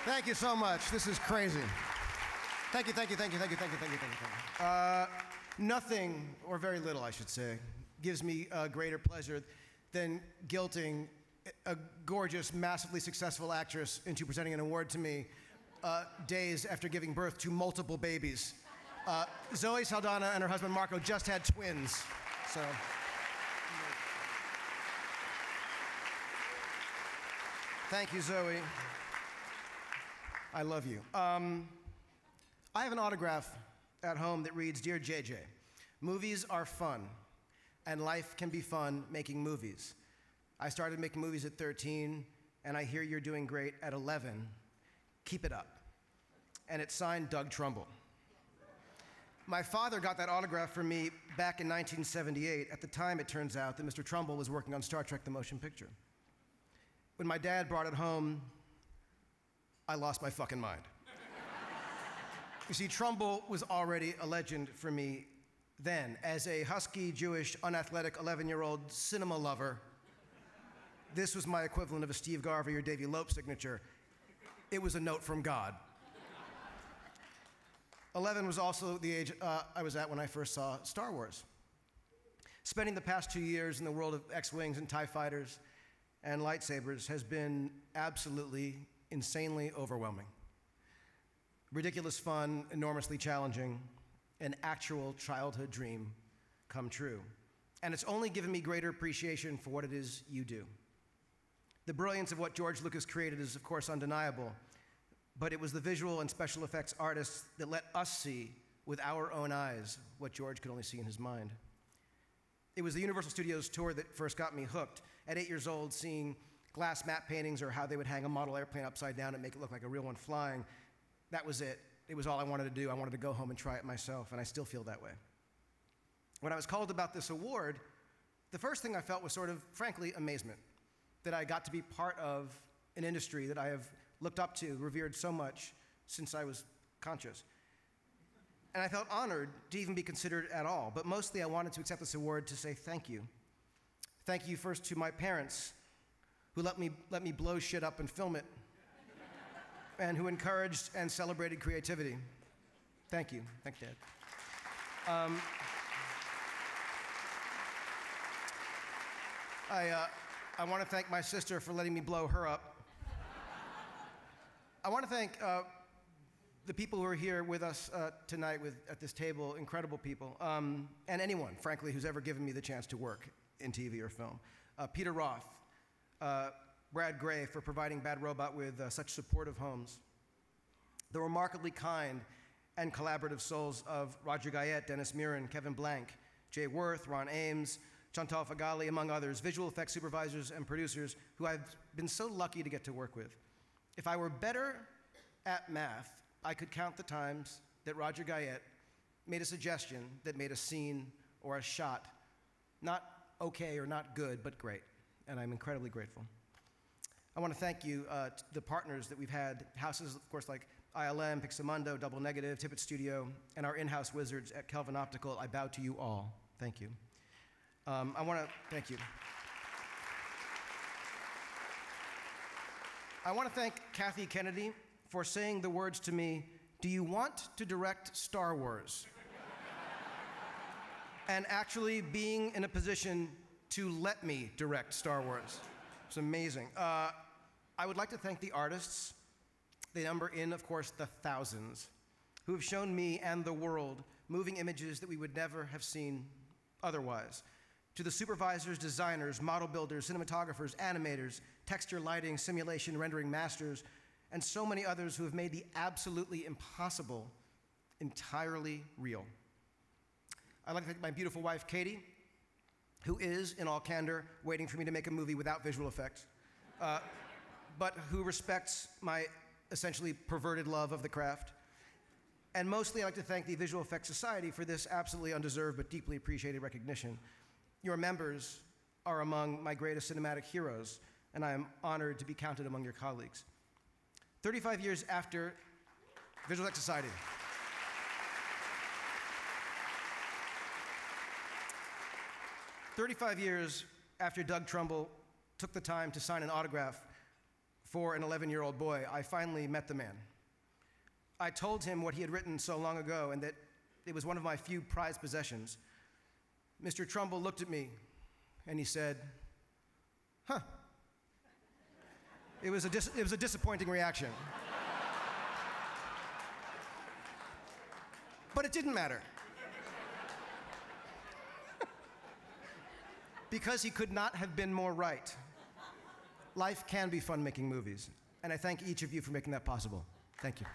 Thank you so much. This is crazy. Thank you, thank you, thank you, thank you, thank you, thank you, thank you, thank you. Nothing, or very little I should say, gives me greater pleasure than guilting a gorgeous, massively successful actress into presenting an award to me days after giving birth to multiple babies. Zoe Saldana and her husband Marco just had twins, so. Thank you, Zoe. I love you. I have an autograph at home that reads, "Dear JJ, movies are fun, and life can be fun making movies. I started making movies at 13, and I hear you're doing great at 11. Keep it up." And it's signed Doug Trumbull. My father got that autograph for me back in 1978. At the time, it turns out that Mr. Trumbull was working on Star Trek: The Motion Picture. When my dad brought it home, I lost my fucking mind. You see, Trumbull was already a legend for me then. As a husky, Jewish, unathletic 11-year-old cinema lover, this was my equivalent of a Steve Garvey or Davy Lope signature. It was a note from God. 11 was also the age I was at when I first saw Star Wars. Spending the past 2 years in the world of X-Wings and TIE fighters and lightsabers has been absolutely, insanely overwhelming. Ridiculous fun, enormously challenging, an actual childhood dream come true. And it's only given me greater appreciation for what it is you do. The brilliance of what George Lucas created is, of course, undeniable, but it was the visual and special effects artists that let us see with our own eyes what George could only see in his mind. It was the Universal Studios tour that first got me hooked. At 8 years old, seeing glass matte paintings or how they would hang a model airplane upside down and make it look like a real one flying, that was it. It was all I wanted to do. I wanted to go home and try it myself, and I still feel that way. When I was called about this award, the first thing I felt was sort of, frankly, amazement that I got to be part of an industry that I have looked up to, revered so much since I was conscious. And I felt honored to even be considered at all, but mostly I wanted to accept this award to say thank you. Thank you first to my parents, who let me blow shit up and film it, and who encouraged and celebrated creativity. Thank you. Thank you, Dad. I want to thank my sister for letting me blow her up. I want to thank the people who are here with us tonight at this table, incredible people, and anyone, frankly, who's ever given me the chance to work in TV or film. Peter Roth, Brad Gray for providing Bad Robot with such supportive homes. The remarkably kind and collaborative souls of Roger Guyette, Dennis Mirren, Kevin Blank, Jay Worth, Ron Ames, Chantal Fagali, among others, visual effects supervisors and producers who I've been so lucky to get to work with. If I were better at math, I could count the times that Roger Guyette made a suggestion that made a scene or a shot not okay or not good, but great, and I'm incredibly grateful. I want to thank you, the partners that we've had, houses, of course, like ILM, Pixamundo, Double Negative, Tippett Studio, and our in-house wizards at Kelvin Optical. I bow to you all. Thank you. I want to thank you. I want to thank Kathy Kennedy for saying the words to me, "Do you want to direct Star Wars?" and actually being in a position to let me direct Star Wars. It's amazing. I would like to thank the artists. They number in, of course, the thousands, who have shown me and the world moving images that we would never have seen otherwise. To the supervisors, designers, model builders, cinematographers, animators, texture, lighting, simulation, rendering masters, and so many others who have made the absolutely impossible entirely real. I'd like to thank my beautiful wife, Katie, who is, in all candor, waiting for me to make a movie without visual effects, but who respects my essentially perverted love of the craft. And mostly, I'd like to thank the Visual Effects Society for this absolutely undeserved but deeply appreciated recognition. Your members are among my greatest cinematic heroes, and I am honored to be counted among your colleagues. 35 years after Visual Effects Society. 35 years after Doug Trumbull took the time to sign an autograph for an 11-year-old boy, I finally met the man. I told him what he had written so long ago and that it was one of my few prized possessions. Mr. Trumbull looked at me and he said, "Huh." It was a disappointing reaction. But it didn't matter. Because he could not have been more right. Life can be fun making movies, and I thank each of you for making that possible. Thank you.